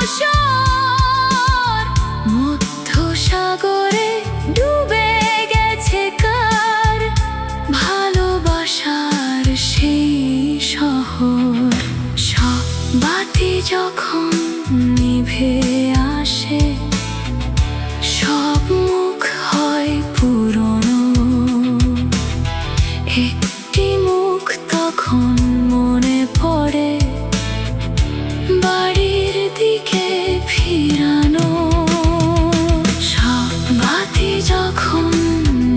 ধূসর মধ্য সাগরে ডুবে গেছে কার ভালোবাসার সেই শহর। সব বাতি যখন নিভে আসে, সব মুখ হয় পুরনো। একটি মুখ তখন মনে পড়ে, বাড়ির দিকে ফিরানো। সব বাতি যখন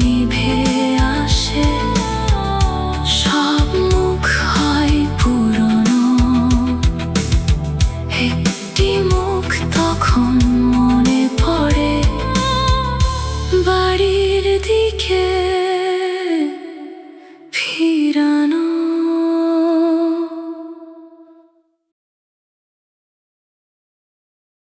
নিভে আসে, সব মুখ হয় পুরনো। একটি মুখ তখন